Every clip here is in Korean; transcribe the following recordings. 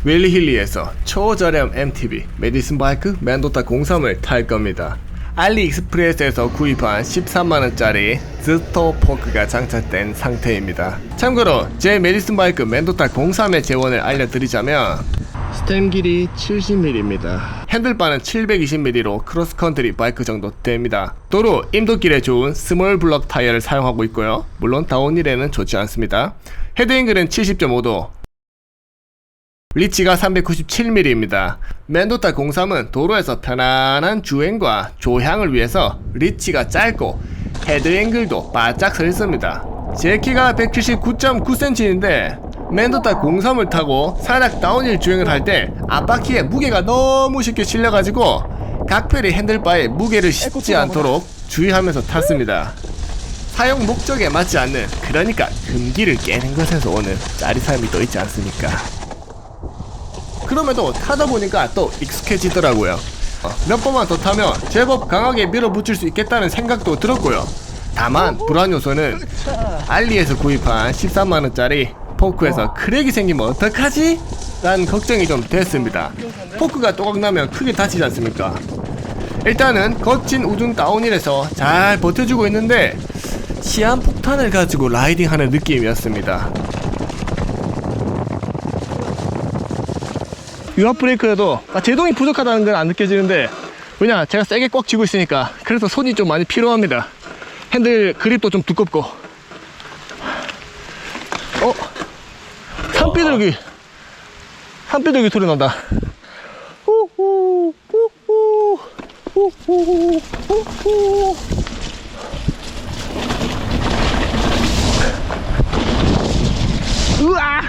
윌리힐리에서 초저렴 MTB 메디슨 바이크 멘도타 03을 탈 겁니다. 알리익스프레스에서 구입한 13만원짜리 스토 포크가 장착된 상태입니다. 참고로 제 메디슨 바이크 멘도타 03의 재원을 알려드리자면 스템 길이 70mm입니다. 핸들바는 720mm로 크로스컨트리 바이크 정도 됩니다. 도로 임도길에 좋은 스몰 블럭 타이어를 사용하고 있고요. 물론 다운힐에는 좋지 않습니다. 헤드앵글은 70.5도, 리치가 397mm입니다. 멘도타 03은 도로에서 편안한 주행과 조향을 위해서 리치가 짧고 헤드앵글도 바짝 서 있습니다. 제 키가 179.9cm인데 멘도타 03을 타고 산악 다운힐 주행을 할 때 앞바퀴에 무게가 너무 쉽게 실려가지고 각별히 핸들바에 무게를 싣지 않도록 주의하면서 탔습니다. 사용 목적에 맞지 않는, 그러니까 금기를 깨는 것에서 오는 짜릿함이 또 있지 않습니까? 그럼에도 타다 보니까 또 익숙해지더라고요. 몇 번만 더 타면 제법 강하게 밀어붙일 수 있겠다는 생각도 들었고요. 다만 불안 요소는 알리에서 구입한 13만원짜리 포크에서 크랙이 생기면 어떡하지? 라는 걱정이 좀 됐습니다. 포크가 또각나면 크게 다치지 않습니까? 일단은 거친 우중 다운힐에서 잘 버텨주고 있는데 시한폭탄을 가지고 라이딩하는 느낌이었습니다. 유압 브레이크에도 제동이 부족하다는 건 안 느껴지는데, 왜냐 제가 세게 꽉 쥐고 있으니까 그래서 손이 좀 많이 필요합니다. 핸들 그립도 좀 두껍고. 산비둘기 소리 난다. 후후 후후 후후 후후. 우와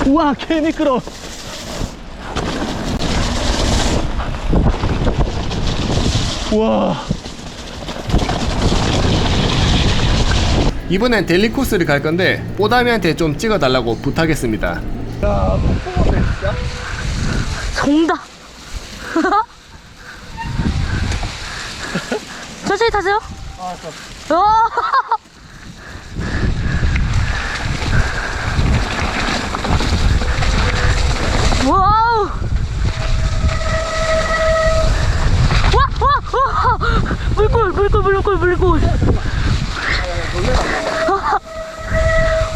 우와 개 미끄러. 우와. 이번엔 델리 코스를 갈 건데 뽀다미한테 좀 찍어달라고 부탁했습니다. 야, 뽀뽀인데 진짜? 정답. 천천히 타세요. 알았어. 와우. 와. 물골.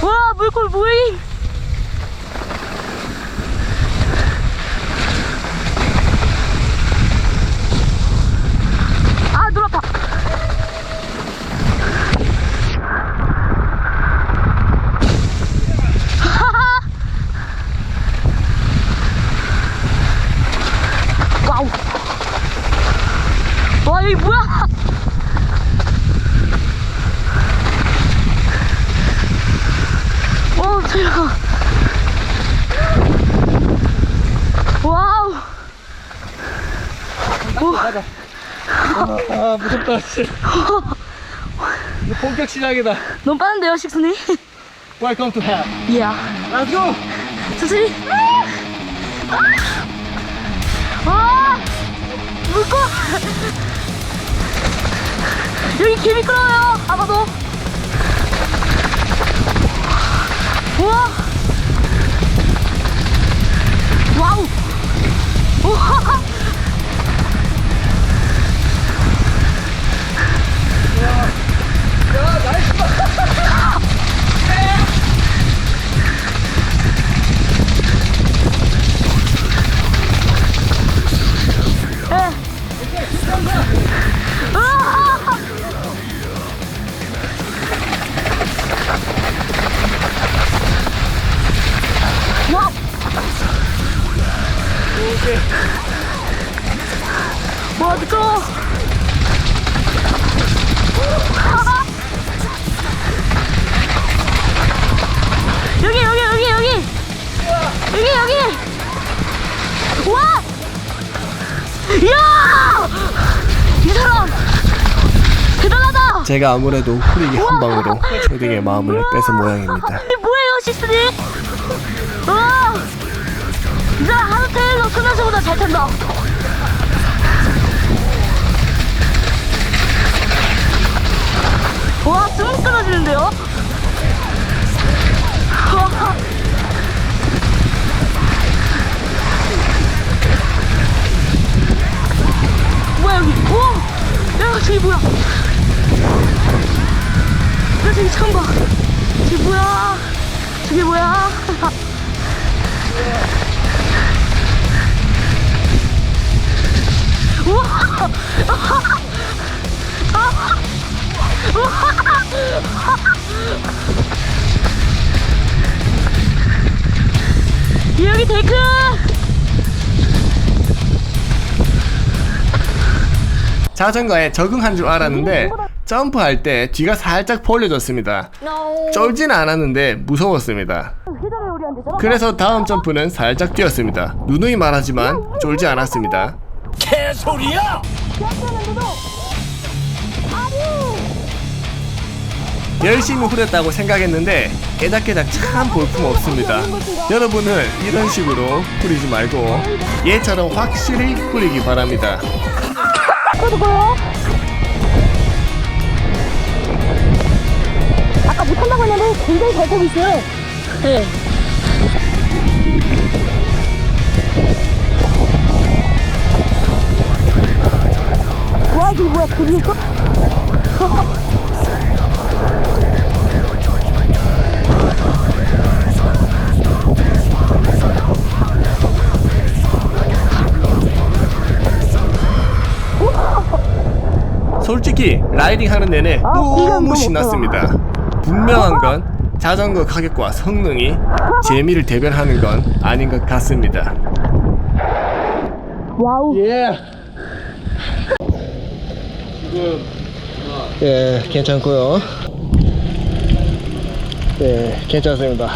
와, 물골 뭐이? 아, 눈 아파. 와우. 와, 이게 뭐야? 잠깐. 와우. 가자. 무섭다. 이거 본격 시작이다. 너무 빠른데요, 식순이? Welcome to hell. 이야. Let's go. 천천히. 물고. 여기 개 미끄러워요. 아마도. 우와. 와우. 우와. 야, 나이스. 와우. 와, 미끄러워. 여기. 와! 이야! 이 사람 대단하다. 제가 아무래도 후리기 한 방으로 초딩의 마음을 뺏은 모양입니다. 이게 뭐예요, 시스니? 이 사람 하드테일로 끝나서보다 잘 탄다. 와, 뜸 끊어지는데요? 큰 거. 저게 뭐야? 저게 뭐야? 우와! 여기 데크! 자전거에 적응한 줄 알았는데 점프할 때 뒤가 살짝 벌려졌습니다. 쫄지는 않았는데 무서웠습니다. 그래서 다음 점프는 살짝 뛰었습니다. 누누이 말하지만 쫄지 않았습니다. 개소리야! 열심히 후렸다고 생각했는데 깨작깨작 참 볼품없습니다. 여러분은 이런 식으로 후리지 말고 얘처럼 확실히 후리기 바랍니다. 아까 못한다고 했는데 굉장히 잘 타고 있어요. 네. 와, 이게 뭐야, 그리고? 솔직히 라이딩 하는 내내 너무 신났습니다. 분명한 건 자전거 가격과 성능이 재미를 대변하는 건 아닌 것 같습니다. 와우. 예, 괜찮고요. 예, 괜찮습니다.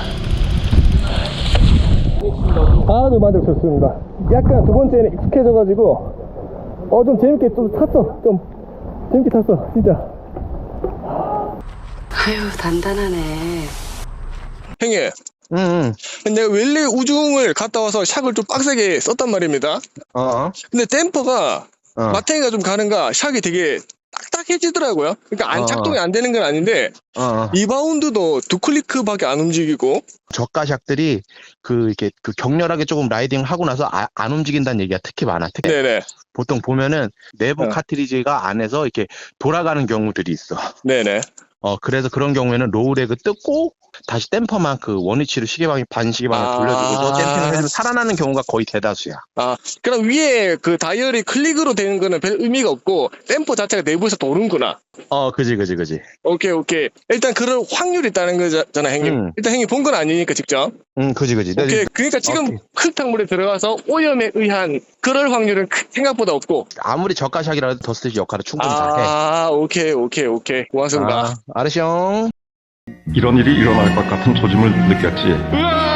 아주 만족스럽습니다. 약간 두 번째는 익숙해져가지고 좀 재밌게 좀 탔어. 좀 재밌게 탔어, 진짜. 아유 단단하네. 형님, 내가 웰리 우중을 갔다 와서 샥을 좀 빡세게 썼단 말입니다. 근데 댐퍼가 마탱이가 좀 가는가 샥이 되게 딱딱해지더라고요. 그러니까 작동이 안 되는 건 아닌데 리바운드도 두 클리크밖에 안 움직이고. 저가 샥들이 이렇게 격렬하게 조금 라이딩을 하고 나서 안 움직인다는 얘기가 특히 많아. 특히 네네. 보통 보면은 내부 카트리지가 안에서 이렇게 돌아가는 경우들이 있어. 네네. 그래서 그런 경우에는 로우렉을 뜯고 다시 댐퍼만 원위치로 반시계방을 돌려주고서 댐핑을 해주면 살아나는 경우가 거의 대다수야. 그럼 위에 그 다이얼이 클릭으로 되는 거는 별 의미가 없고 댐퍼 자체가 내부에서 도는구나. 그지. 오케이. 일단 그럴 확률이 있다는 거잖아, 형님. 일단 형님 본 건 아니니까 직접. 그지. 오케이. 그러니까 지금 흙탕물에 들어가서 오염에 의한 그럴 확률은 생각보다 없고. 아무리 저가 샥이라도 더스트 역할을 충분히 잘해. 오케이. 고맙습니다. 아르숑. 이런 일이 일어날 것 같은 조짐을 느꼈지.